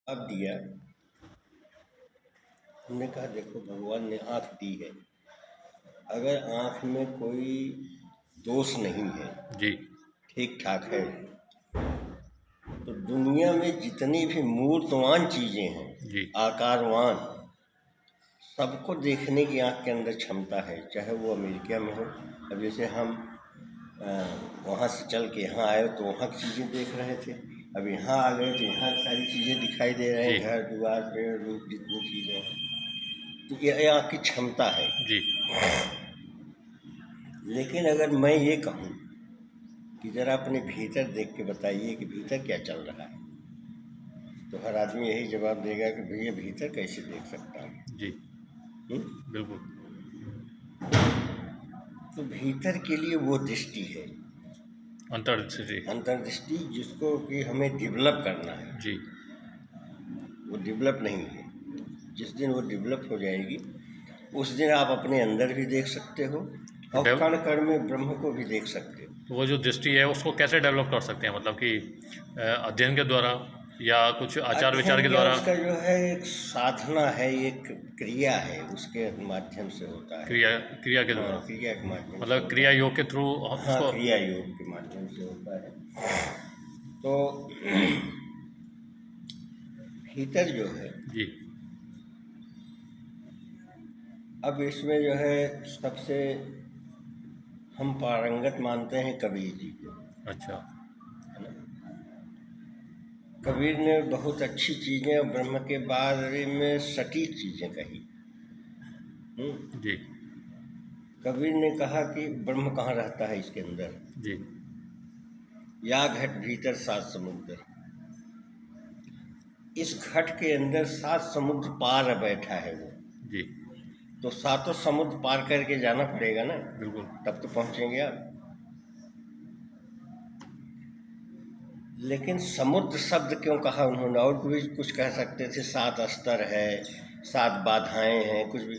अब दिया। हमने कहा देखो भगवान ने आँख दी है, अगर आँख में कोई दोष नहीं है, जी ठीक ठाक है, तो दुनिया में जितनी भी मूर्तवान चीज़ें हैं, जी आकारवान, सबको देखने की आँख के अंदर क्षमता है, चाहे वो अमेरिका में हो। अब जैसे हम वहाँ से चल के यहाँ आए तो वहाँ की चीज़ें देख रहे थे, अब यहाँ आ गए तो यहाँ की सारी चीज़ें दिखाई दे रहे हैं, जी घर द्वार पेड़ रूप जितनी चीज़ें हैं, तो ये आँख की क्षमता है। जी लेकिन अगर मैं ये कहूँ कि ज़रा अपने भीतर देख के बताइए कि भीतर क्या चल रहा है, तो हर आदमी यही जवाब देगा कि भैया भीतर कैसे देख सकता हूँ। जी बिल्कुल। तो भीतर के लिए वो दृष्टि है, अंतर्दृष्टि। अंतर्दृष्टि, जिसको कि हमें डेवलप करना है। जी वो डेवलप नहीं है। जिस दिन वो डेवलप हो जाएगी उस दिन आप अपने अंदर भी देख सकते हो और कण कण में ब्रह्म को भी देख सकते हो। तो वो जो दृष्टि है उसको कैसे डेवलप कर सकते हैं, मतलब कि अध्ययन के द्वारा या कुछ आचार विचार के अध्ययन या द्वारा? उसका जो है एक साधना है, एक क्रिया है, उसके माध्यम से होता है। क्रिया क्रिया के हाँ, द्वारा, क्रिया के माध्यम से मतलब क्रिया योग के थ्रू हाँ, उसको। क्रिया योग के माध्यम से होता है। तो भीतर जो है, जी अब इसमें जो है सबसे हम पारंगत मानते हैं कबीर जी को, अच्छा। है ना। कबीर ने बहुत अच्छी चीज़ें ब्रह्म के बारे में सटीक चीज़ें कही। जी कबीर ने कहा कि ब्रह्म कहाँ रहता है, इसके अंदर, जी या घट भीतर सात समुद्र, इस घट के अंदर सात समुद्र पार बैठा है वो। जी तो सातों समुद्र पार करके जाना पड़ेगा ना, बिल्कुल। तब तो पहुंचेंगे आप। लेकिन समुद्र शब्द क्यों कहा उन्होंने? और भी कुछ कह सकते थे, सात स्तर है, सात बाधाएं हैं, कुछ भी।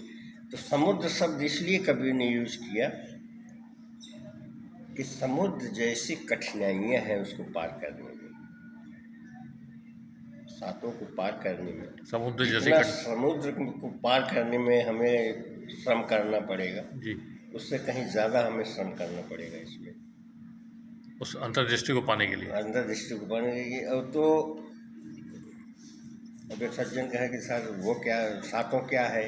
तो समुद्र शब्द इसलिए कबीर ने यूज किया कि समुद्र जैसी कठिनाइयां हैं उसको पार करने में, सातों को पार करने में, समुद्र जैसे जितना समुद्र को पार करने में हमें श्रम करना पड़ेगा, जी, उससे कहीं ज़्यादा हमें श्रम करना पड़ेगा इसमें, उस अंतर्दृष्टि को पाने के लिए। अंदर दृष्टि को बनेगी। और तो अब एक सज्जन कहे कि सर वो क्या, सातों क्या है?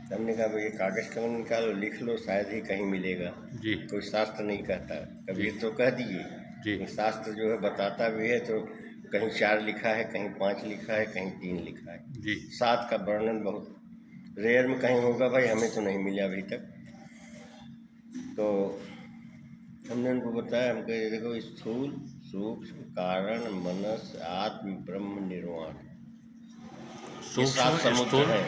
हमने कहा भाई कागज कलम निकालो, लिख लो, शायद ही कहीं मिलेगा। जी कोई शास्त्र नहीं कहता, कबीर तो कह दिए। जी शास्त्र जो है बताता भी है तो कहीं 4 लिखा है, कहीं 5 लिखा है, कहीं 3 लिखा है। जी 7 का वर्णन बहुत रेयर में कहीं होगा भाई, हमें तो नहीं मिला अभी तक। तो हमने उनको बताया, हम कहे देखो स्थूल सूक्ष्म कारण मनस आत्म ब्रह्म निर्वाण, ये 7 सूक्ष्म समुद्र स्थूल, हैं।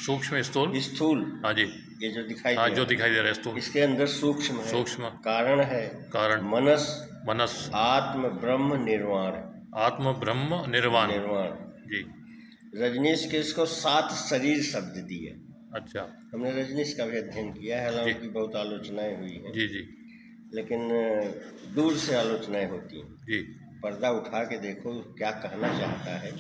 सूक्ष्म स्थूल। स्थूल हाँ जी, ये जो दिखाई हाँ दे जो रहा दिखाई दे रहा है है, स्थूल। इसके अंदर सूक्ष्म है, सूक्ष्म कारण है, कारण, मनस, मनस, आत्म ब्रह्म निर्वाण, आत्म ब्रह्म निर्वाण। निर्वाण। जी रजनीश के इसको 7 शरीर शब्द दिए। अच्छा। हमने रजनीश का भी अध्ययन किया है, हालांकि जी उनकी बहुत आलोचनाएं हुई हैं, जी जी लेकिन दूर से आलोचनाएं होती हैं। जी पर्दा उठा के देखो क्या कहना चाहता है।